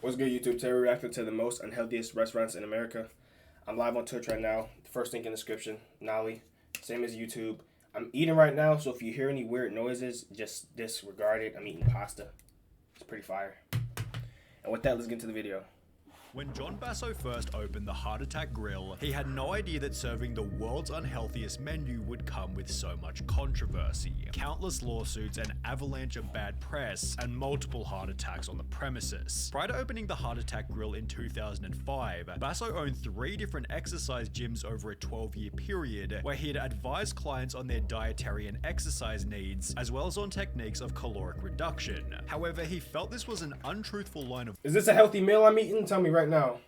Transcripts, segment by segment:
What's good, YouTube? Today we're reacting to the most unhealthiest restaurants in America. I'm live on Twitch right now. The first link in the description. Nolly. Same as YouTube. I'm eating right now, so if you hear any weird noises, just disregard it. I'm eating pasta. It's pretty fire. And with that, let's get into the video. When John Basso first opened the Heart Attack Grill, he had no idea that serving the world's unhealthiest menu would come with so much controversy, countless lawsuits, an avalanche of bad press, and multiple heart attacks on the premises. Prior to opening the Heart Attack Grill in 2005, Basso owned 3 different exercise gyms over a 12-year period, where he had advised clients on their dietary and exercise needs, as well as on techniques of caloric reduction. However, he felt this was an untruthful line of Is this a healthy meal I'm eating? Tell me right now.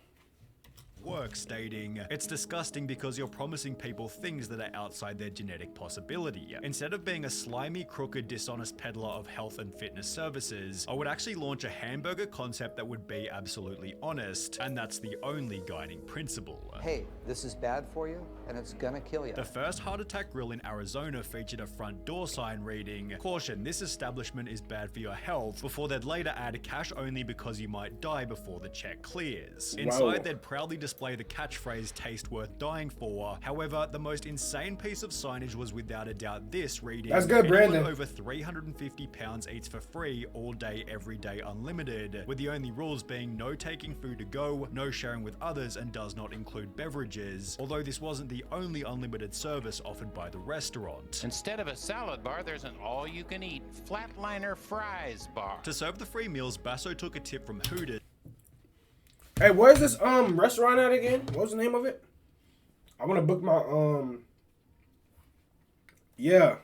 work, stating, "It's disgusting because you're promising people things that are outside their genetic possibility. Instead of being a slimy, crooked, dishonest peddler of health and fitness services, I would actually launch a hamburger concept that would be absolutely honest, and that's the only guiding principle." Hey, this is bad for you, and it's gonna kill you. The first Heart Attack Grill in Arizona featured a front door sign reading, "Caution, this establishment is bad for your health," before they'd later add cash only because you might die before the check clears. Inside, they'd proudly display the catchphrase "taste worth dying for." However, the most insane piece of signage was without a doubt this reading, That's good, "Anyone Brandon. over 350 pounds eats for free all day, every day, unlimited," with the only rules being no taking food to go, no sharing with others, and does not include beverages, although this wasn't the only unlimited service offered by the restaurant. Instead of a salad bar, there's an all-you-can-eat flatliner fries bar. To serve the free meals, Basso took a tip from Hooters. Hey, where's this restaurant at again? What was the name of it? I want to book my yeah.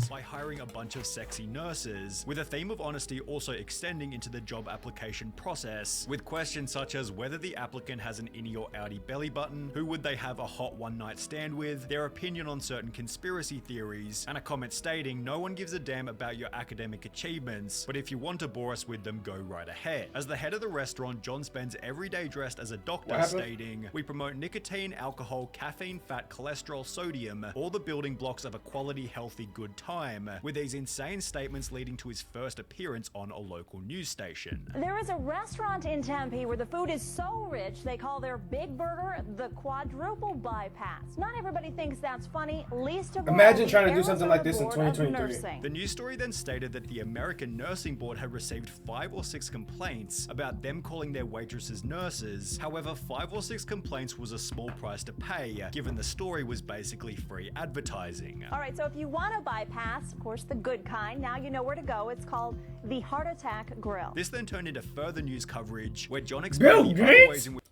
By hiring a bunch of sexy nurses, with a theme of honesty also extending into the job application process, with questions such as whether the applicant has an innie or outie belly button, who would they have a hot one-night stand with, their opinion on certain conspiracy theories, and a comment stating, "No one gives a damn about your academic achievements, but if you want to bore us with them, go right ahead." As the head of the restaurant, John spends every day dressed as a doctor, stating, "We promote nicotine, alcohol, caffeine, fat, cholesterol, sodium, all the building blocks of a quality, healthy, good time," with these insane statements leading to his first appearance on a local news station. There is a restaurant in Tempe where the food is so rich they call their big burger the quadruple bypass. Not everybody thinks that's funny, least of all Imagine the trying to do something like this in Arizona Board of 2023. Nursing. The news story then stated that the American Nursing Board had received 5 or 6 complaints about them calling their waitresses nurses. However, 5 or 6 complaints was a small price to pay, given the story was basically free advertising. All right, so if you want a bypass, of course the good kind, now you know where to go. It's called the Heart Attack Grill. This then turned into further news coverage, where John Bill explained the other Gates? ways in which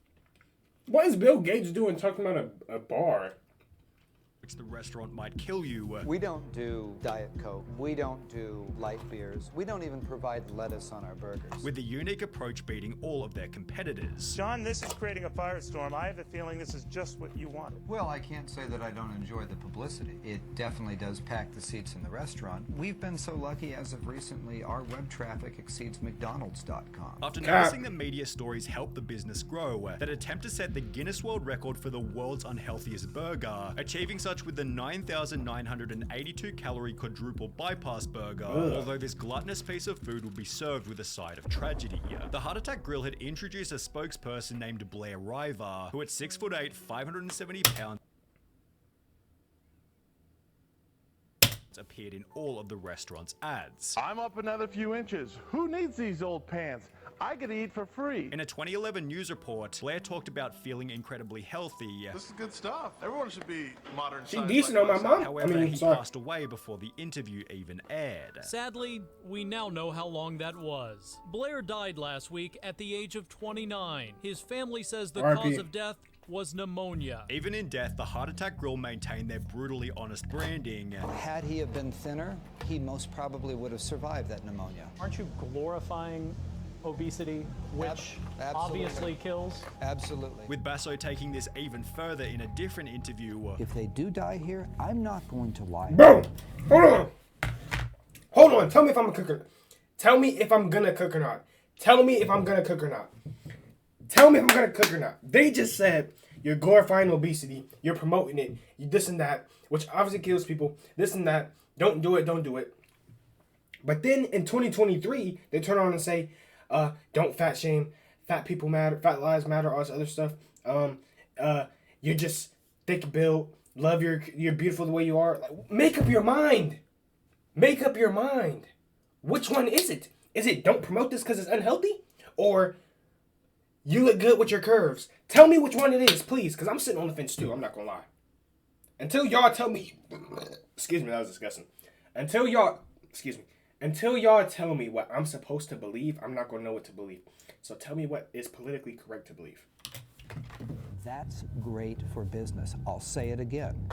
What is Bill Gates doing talking about a bar? the restaurant might kill you. We don't do Diet Coke. We don't do light beers. We don't even provide lettuce on our burgers. With the unique approach beating all of their competitors. John, this is creating a firestorm. I have a feeling this is just what you wanted. Well, I can't say that I don't enjoy the publicity. It definitely does pack the seats in the restaurant. We've been so lucky as of recently, our web traffic exceeds McDonald's.com. After noticing the media stories help the business grow, that attempt to set the Guinness World Record for the world's unhealthiest burger, achieving such with the 9,982 calorie quadruple bypass burger, although this gluttonous piece of food would be served with a side of tragedy. The Heart Attack Grill had introduced a spokesperson named Blair River, who at 6'8", 570 pounds, appeared in all of the restaurant's ads. I'm up another few inches. Who needs these old pants? I could eat for free. In a 2011 news report, Blair talked about feeling incredibly healthy. This is good stuff. Everyone should be modern. She decent on my mom. However, he passed away before the interview even aired. Sadly, we now know how long that was. Blair died last week at the age of 29. His family says the RIP. cause of death was pneumonia. Even in death, the Heart Attack Grill maintained their brutally honest branding. Had he have been thinner, he most probably would have survived that pneumonia. Aren't you glorifying obesity, which obviously kills? Absolutely. With Basso taking this even further in a different interview. If they do die here, I'm not going to lie. Bro, hold on. Hold on. Tell me if I'm a cooker. Tell me if I'm gonna cook or not. Tell me if I'm gonna cook or not. Tell me if I'm gonna cook or not. They just said you're glorifying obesity, you're promoting it, you this and that, which obviously kills people, this and that. Don't do it, don't do it. But then in 2023, they turn around and say, don't fat shame, fat people matter, fat lives matter, all this other stuff. You're just thick built, love you're beautiful the way you are. Like, make up your mind. Make up your mind. Which one is it? Is it don't promote this because it's unhealthy? Or you look good with your curves? Tell me which one it is, please, because I'm sitting on the fence too. I'm not going to lie. Until y'all tell me... Excuse me, that was disgusting. Until y'all tell me what I'm supposed to believe, I'm not going to know what to believe. So tell me what is politically correct to believe. That's great for business. I'll say it again.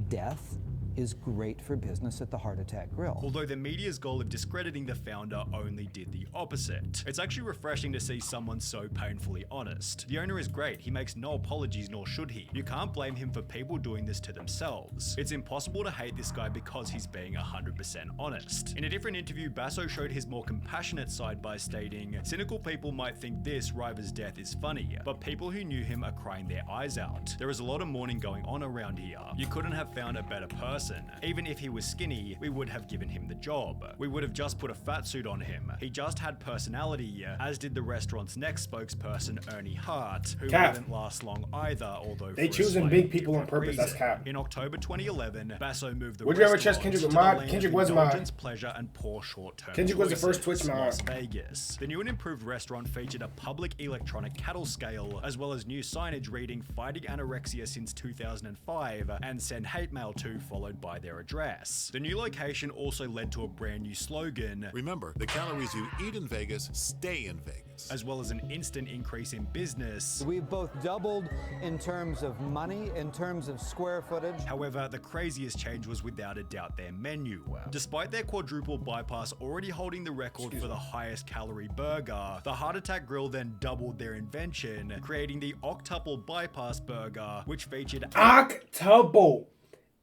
Death is great for business at the Heart Attack Grill. Although the media's goal of discrediting the founder only did the opposite. It's actually refreshing to see someone so painfully honest. The owner is great, he makes no apologies, nor should he. You can't blame him for people doing this to themselves. It's impossible to hate this guy because he's being 100% honest. In a different interview, Basso showed his more compassionate side by stating, cynical people might think this, River's death, is funny, but people who knew him are crying their eyes out. There is a lot of mourning going on around here. You couldn't have found a better person. Even if he was skinny, we would have given him the job. We would have just put a fat suit on him. He just had personality, as did the restaurant's next spokesperson, Ernie Hart, who didn't last long either, although they choosing big people on purpose. Reason. That's cap. In October 2011, Basso moved the would you ever trust restaurant Kendrick to with the mod? land Kendrick of was my indulgence, pleasure, and poor short-term Kendrick was the first choices, Twitch mod. Las Vegas. The new and improved restaurant featured a public electronic cattle scale, as well as new signage reading "Fighting Anorexia since 2005" and "Send hate mail to," followed by their address. The new location also led to a brand new slogan. Remember, the calories you eat in Vegas stay in Vegas. As well as an instant increase in business. We've both doubled in terms of money, in terms of square footage. However, the craziest change was without a doubt their menu. Despite their quadruple bypass already holding the record for the highest calorie burger, the Heart Attack Grill then doubled their invention, creating the octuple bypass burger, which featured octuple.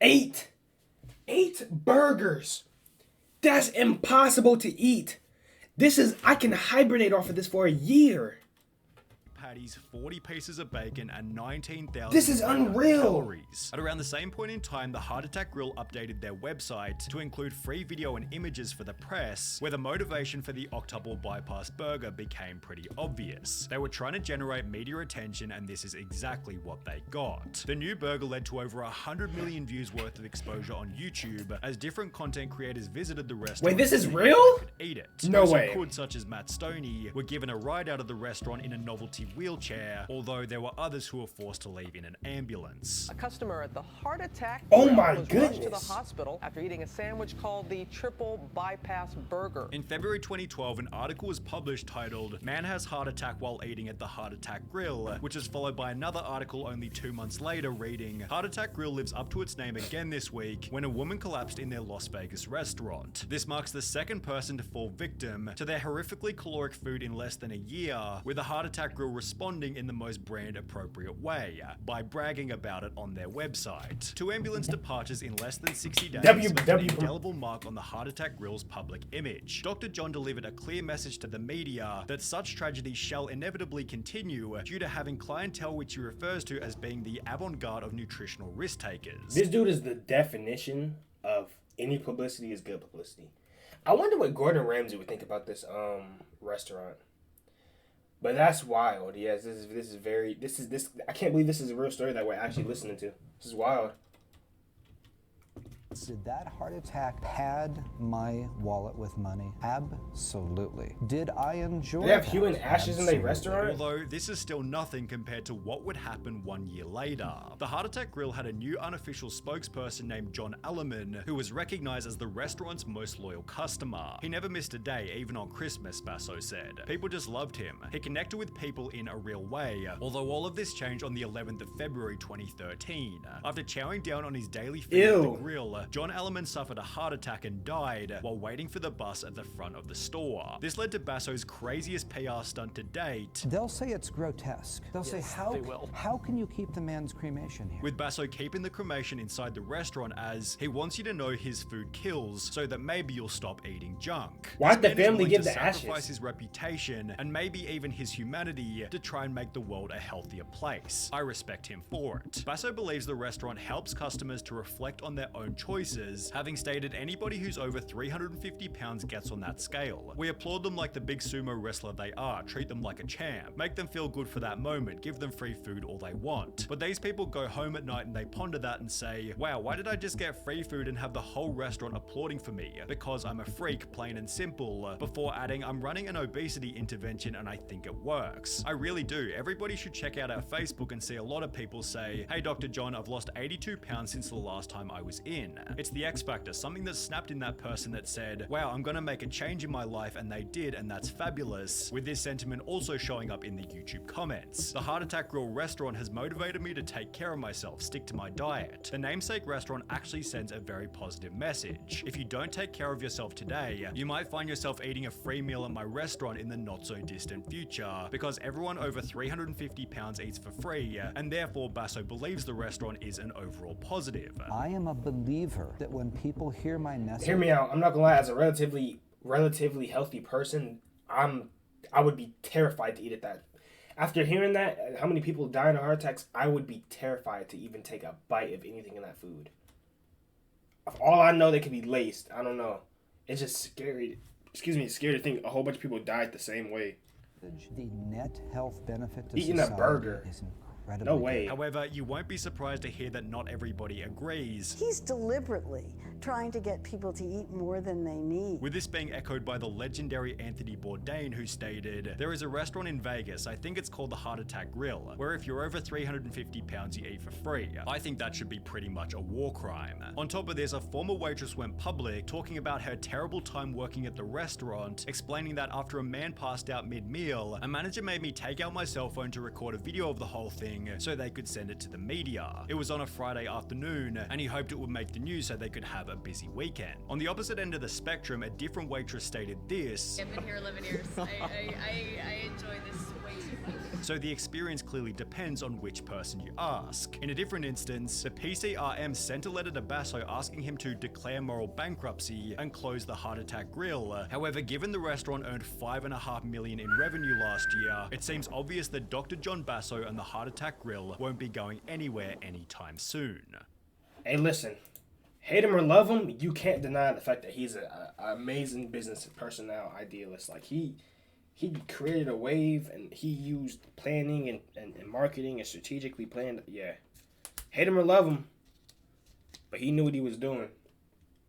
8 burgers. That's impossible to eat. I can hibernate off of this for a year. Patties, 40 pieces of bacon, and 19,000 This is unreal. calories. At around the same point in time, the Heart Attack Grill updated their website to include free video and images for the press, where the motivation for the octuple bypass burger became pretty obvious. They were trying to generate media attention, and this is exactly what they got. The new burger led to over 100 million views worth of exposure on YouTube, as different content creators visited the restaurant. Wait, this is real? Could eat it. No Those way. who could, such as Matt Stoney, were given a ride out of the restaurant in a novelty wheelchair, although there were others who were forced to leave in an ambulance. A customer at the Heart Attack Oh Grill my was goodness. rushed to the hospital after eating a sandwich called the triple bypass burger. In February 2012, an article was published titled "Man Has Heart Attack While Eating at the Heart Attack Grill," which is followed by another article only 2 months later reading, "Heart Attack Grill lives up to its name again this week when a woman collapsed in their Las Vegas restaurant. This marks the second person to fall victim to their horrifically caloric food in less than a year, with the Heart Attack Grill responding in the most brand appropriate way, by bragging about it on their website. 2 ambulance departures in less than 60 days left an indelible mark on the Heart Attack Grill's public image. Dr. John delivered a clear message to the media that such tragedies shall inevitably continue due to having clientele which he refers to as being the avant-garde of nutritional risk takers. This dude is the definition of any publicity is good publicity. I wonder what Gordon Ramsay would think about this restaurant. But that's wild. Yes, this I can't believe this is a real story that we're actually listening to. This is wild. Did that heart attack pad my wallet with money? Absolutely. Did I enjoy They have that? human ashes in their restaurant? Although this is still nothing compared to what would happen 1 year later. The Heart Attack Grill had a new unofficial spokesperson named John Alleman, who was recognized as the restaurant's most loyal customer. He never missed a day, even on Christmas, Basso said. People just loved him. He connected with people in a real way, although all of this changed on the 11th of February 2013. After chowing down on his daily feed at the grill, John Alleman suffered a heart attack and died while waiting for the bus at the front of the store. This led to Basso's craziest PR stunt to date. They'll say it's grotesque. They'll say, how can you keep the man's cremation here? With Basso keeping the cremation inside the restaurant as he wants you to know his food kills so that maybe you'll stop eating junk. Why'd the This man is family willing give to the ashes? sacrifice his reputation and maybe even his humanity to try and make the world a healthier place. I respect him for it. Basso believes the restaurant helps customers to reflect on their own choices choices, having stated anybody who's over 350 pounds gets on that scale. We applaud them like the big sumo wrestler they are, treat them like a champ, make them feel good for that moment, give them free food all they want. But these people go home at night and they ponder that and say, wow, why did I just get free food and have the whole restaurant applauding for me? Because I'm a freak, plain and simple, before adding, I'm running an obesity intervention and I think it works. I really do. Everybody should check out our Facebook and see a lot of people say, hey Dr. John, I've lost 82 pounds since the last time I was in. It's the X factor, something that snapped in that person that said, wow, I'm gonna make a change in my life, and they did, and that's fabulous, with this sentiment also showing up in the YouTube comments. The Heart Attack Grill restaurant has motivated me to take care of myself, stick to my diet. The namesake restaurant actually sends a very positive message. If you don't take care of yourself today, you might find yourself eating a free meal at my restaurant in the not so distant future, because everyone over 350 pounds eats for free, and therefore Basso believes the restaurant is an overall positive. I am a believer that when people hear my message... Hear me out. I'm not gonna lie, as a relatively healthy person, I would be terrified to eat at that. After hearing that, how many people die in heart attacks, I would be terrified to even take a bite of anything in that food. Of all I know, they could be laced. I don't know. It's just scary. Excuse me, it's scary to think a whole bunch of people died the same way. The net health benefit to eating society a burger. is incredibly No way. However, you won't be surprised to hear that not everybody agrees. He's deliberately trying to get people to eat more than they need. With this being echoed by the legendary Anthony Bourdain, who stated, there is a restaurant in Vegas, I think it's called the Heart Attack Grill, where if you're over 350 pounds you eat for free. I think that should be pretty much a war crime. On top of this, a former waitress went public talking about her terrible time working at the restaurant, explaining that after a man passed out mid-meal, a manager made me take out my cell phone to record a video of the whole thing so they could send it to the media. It was on a Friday afternoon, and he hoped it would make the news so they could have a busy weekend. On the opposite end of the spectrum, a different waitress stated this. I've been here 11 years. I enjoy this way too much. So the experience clearly depends on which person you ask. In a different instance, the PCRM sent a letter to Basso asking him to declare moral bankruptcy and close the Heart Attack Grill. However, given the restaurant earned $5.5 million in revenue last year, it seems obvious that Dr. John Basso and the Heart Attack Grill won't be going anywhere anytime soon. Hey, listen. Hate him or love him, you can't deny the fact that he's an amazing business personnel idealist. Like, he created a wave, and he used planning and marketing and strategically planned. Yeah. Hate him or love him, but he knew what he was doing.